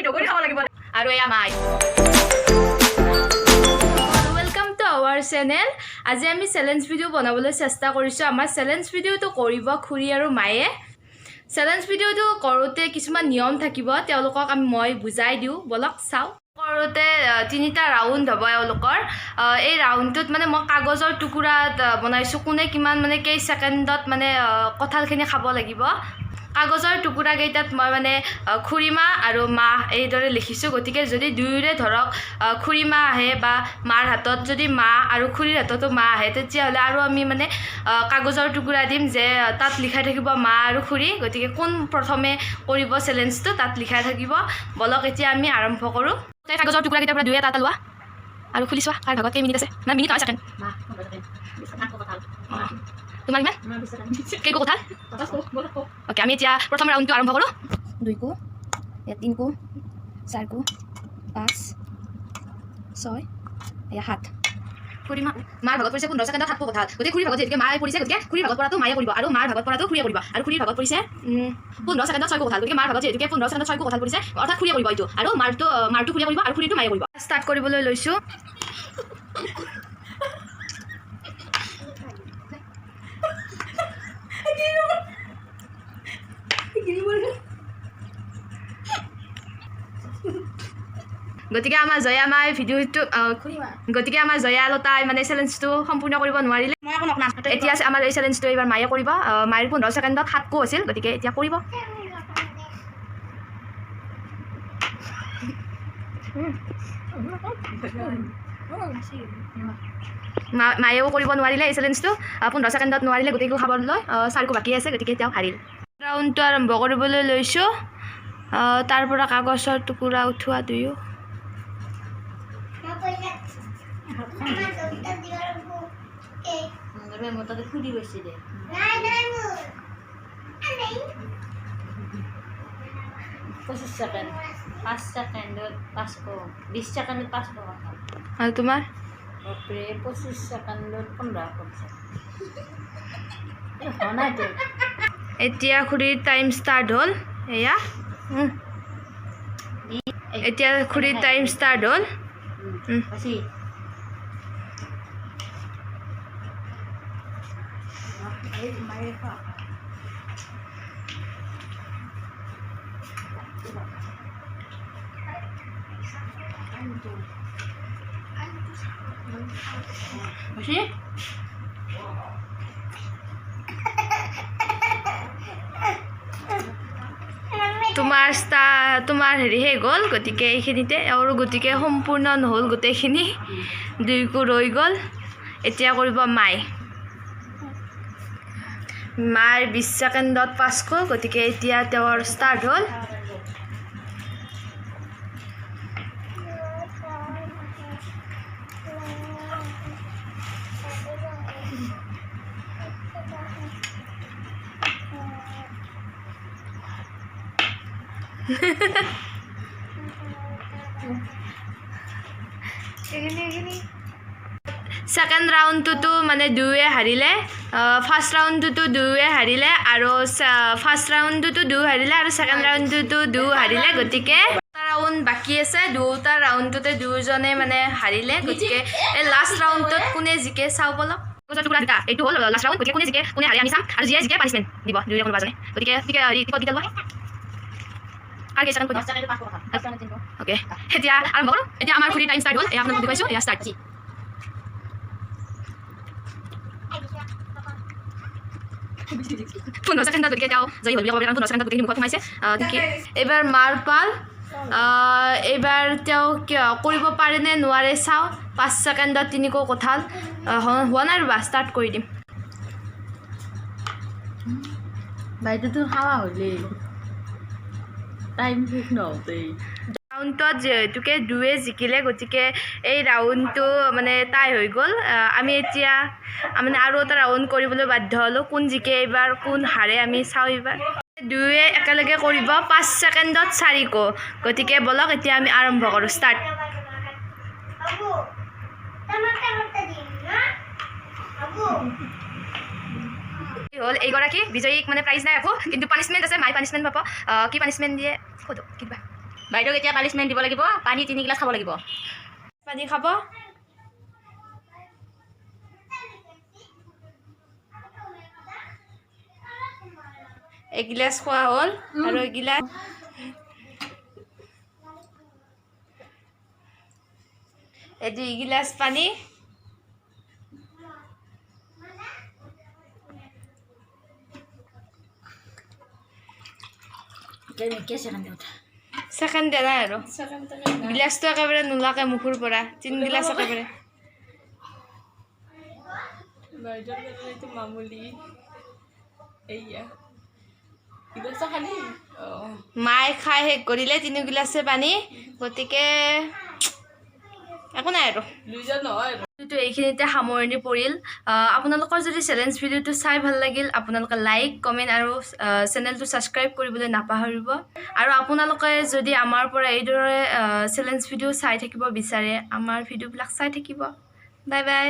ডগৰি খাব লাগিব আৰু এয়া my welcome to our channel আজি আমি চ্যালেঞ্জ ভিডিও বনাবলৈ চেষ্টা কৰিছো আমাৰ চ্যালেঞ্জ ভিডিওটো কৰিব খুৰী আৰু মায়ে চ্যালেঞ্জ ভিডিওটো কৰোতে কিছুমান নিয়ম থাকিব তেওঁলোকক মই বুজাই দিও বলক চাও কৰোতে তিনিটা ৰাউন্ড হ'ব এওঁলোকৰ এই ৰাউন্ডটোত মানে মই কাগজৰ টুকুৰা বনাইছো কোনে কিমান মানে কেই সেকেন্ডত মানে কঁঠালখিনি খাব লাগিব কাগজৰ টুকুৰা কেইটাত মই মানে খুৰীমা আৰু মা এইদৰে লিখিছো গতিকে যদি দুয়োৰে ধৰক খুৰীমা আহে বা মাৰ হাতত যদি মা আৰু খুৰীৰ হাততো মা আহে তেতিয়াহ'লে আৰু আমি মানে কাগজৰ টুকুৰা দিম যে তাত লিখা থাকিব মা আৰু খুৰী গতিকে কোন প্ৰথমে কৰিব চ্যালেঞ্জটো তাত লিখা থাকিব বলক এতিয়া আমি আৰম্ভ কৰোঁ কাগজৰ টুকুৰা কেইটাৰ পৰা দুয়ে এটা লোৱা আৰু খুলি চোৱা কাৰ ভাগত কেই মিনিট আছে না মিনিট নহয় সেকেন্ড তোমাৰ ইমান কেই কো কঁঠাল ওকে আমি এতিয়া প্ৰথম ৰাউণ্ডটো আৰম্ভ কৰোঁ 2 কো 3 কো 4 কো 5 6 এয়া 7 খুৰীমা মাৰ ভাগত পৰিছে 15 সেকেন্ডত 7 কো কঁঠাল গতিকে খুৰীৰ ভাগত যেতিকে মায়ে পৰিছে গতিকে খুৰীৰ ভাগত পৰাটো মায়ে কৰিব আৰু মাৰ ভাগত পৰাটো খুৰীয়ে কৰিব আৰু খুৰীৰ ভাগত পৰিছে 15 সেকেন্ডত 6 কো কঁঠাল গতিকে মাৰ ভাগত যেতিকে 15 সেকেন্ডত 6 কো কঁঠাল পৰিছে অৰ্থাৎ খুৰীয়ে কৰিব এইটো আৰু মাৰটো খুৰীয়ে কৰিব আৰু খুৰীটো মায়ে কৰিব ষ্টাৰ্ট কৰিবলৈ লৈছো গতিকে আমাৰ জয়া মাই ভিডিওটো গতিকে আমাৰ জয়া লতাই মানে চ্যালেঞ্জটো সম্পূৰ্ণ কৰিব নোৱাৰিলে মই আকৌ নকনা এতিয়া আমাৰ এই চ্যালেঞ্জটো এবাৰ মায়ে কৰিব মায়েৰ 15 সেকেন্ডত 7 কো আছিল গতিকে এতিয়া কৰিব মায়েও কৰিব নোৱাৰিলে এই চ্যালেঞ্জটো 15 সেকেন্ডত নোৱাৰিলে গোটেইটো খাবলৈ 4 কো বাকি আছে গতিকে এতিয়াও হাৰিল ৰাউণ্ডটো আৰম্ভ কৰিবলৈ লৈছো তাৰ পৰা কাগজৰ টুকুৰা উঠোৱা দুয়ো আৰু তোমাৰ 25 সেকেন্ডত 15 এতিয়া খুৰীৰ টাইম ষ্টাৰ্ট হ'ল এয়া এতিয়া খুৰীৰ টাইম ষ্টাৰ্ট হ'ল তোমাৰ হেৰি হে গ'ল গতিকে এইখিনিতে আৰু গতিকে সম্পূৰ্ণ নহ'ল গোটেইখিনি 2 কো ৰৈ গ'ল এতিয়া কৰিব মাৰ 20 সেকেন্ডত 5 কো গতিকে এতিয়া তেওঁৰ ষ্টাৰ্ট হ'ল সেকেন্ড ৰাউণ্ডটো মানে দুয়ে হাৰিলে ফাৰ্ষ্ট ৰাউণ্ডটো দুয়ে হাৰিলে আৰু ফাৰ্ষ্ট ৰাউণ্ডটো দুই হাৰিলে আৰু সেকেন্ড ৰাউণ্ডটো দুই হাৰিলে গতিকে ৰাউণ্ড বাকি আছে দুটা ৰাউণ্ডতে দুজনে মানে হাৰিলে গতিকে এই লাষ্ট ৰাউণ্ডত কোনে জিকে চাও বলক টুকুৰা দুটা এইটো হ'ল লাষ্ট ৰাউণ্ড গতিকে কোনে জিকে কোনে হাৰে আমি চাম আৰু যিয়ে জিকে পানিশমেণ্ট দিব দুইৰে কোনোবাজনে গতিকে টিকট দিলে আৰ কি সেকেন্ড ওকে এতিয়া আৰম্ভ কৰোঁ এতিয়া আমাৰ খুৰী টাইম ষ্টাৰ্ট হ'ল এয়া আপোনাক দেখুৱাইছো এয়া ষ্টাৰ্ট 15 সেকেন্ডত গতিকে এতিয়াও জয়ী হ'ল বুলি ক'ব পাৰি 15 সেকেন্ডত গোটেইখিনি মুখত সোমাইছে এবাৰ মাৰ পাল এইবাৰ তেওঁ কৰিব পাৰেনে নোৱাৰে চাওঁ 5 সেকেন্ডত 3 কো কঁঠাল হোৱা নাই ৰ'বা ষ্টাৰ্ট কৰি দিম বাইদেউটো খাওয়া হ'লে টাইম শেষ নহওঁতেই ৰাউণ্ডত যেহেতুকে দুয়ে জিকিলে গতিকে এই ৰাউণ্ডটো মানে টাই হৈ গ'ল আমি এতিয়া মানে আৰু এটা ৰাউণ্ড কৰিবলৈ বাধ্য হ'লোঁ কোন জিকে এইবাৰ কোন হাৰে আমি চাওঁ এইবাৰ দুয়ে একেলগে কৰিব 5 সেকেন্ডত 4 কো গতিকে বলক এতিয়া আমি আৰম্ভ কৰোঁ ষ্টাৰ্ট হল এইগৰাকী বিজয়ীক মানে প্ৰাইজ নাই আকৌ কিন্তু পানিশমেণ্ট আছে মাই পানিশমেণ্ট পাব কি পানিশমেণ্ট দিয়ে সোধো কিবা বাইদেউক এতিয়া পানিছমেণ্ট দিব লাগিব পানী 3 গিলাচ খাব লাগিব পানী খাব এগিলাচ খোৱা হ'ল আৰু এগিলাচ এই 2 গিলাচ পানী সেকেন্ড দিয়া নাই আৰু গিলাচটো একেবাৰে নোলাকে মুখৰ পৰা 3 গিলাচ একেবাৰে বাইদেউৰ এইটো মামুলি এইয়া গিলাচ খালি মায়ে খাই শেষ কৰিলে 3 গিলাচে পানী গতিকে একো নাই আৰু দুইজন নহয় ভিডিওটো এইখিনিতে সামৰণি পৰিল আপোনালোকৰ যদি চেলেঞ্জ ভিডিওটো চাই ভাল লাগিল আপোনালোকে লাইক কমেণ্ট আৰু চেনেলটো ছাবস্ক্ৰাইব কৰিবলৈ নাপাহৰিব আৰু আপোনালোকে যদি আমাৰ পৰা এইদৰে চেলেঞ্জ ভিডিও চাই থাকিব বিচাৰে আমাৰ ভিডিওবিলাক চাই থাকিব বাই বাই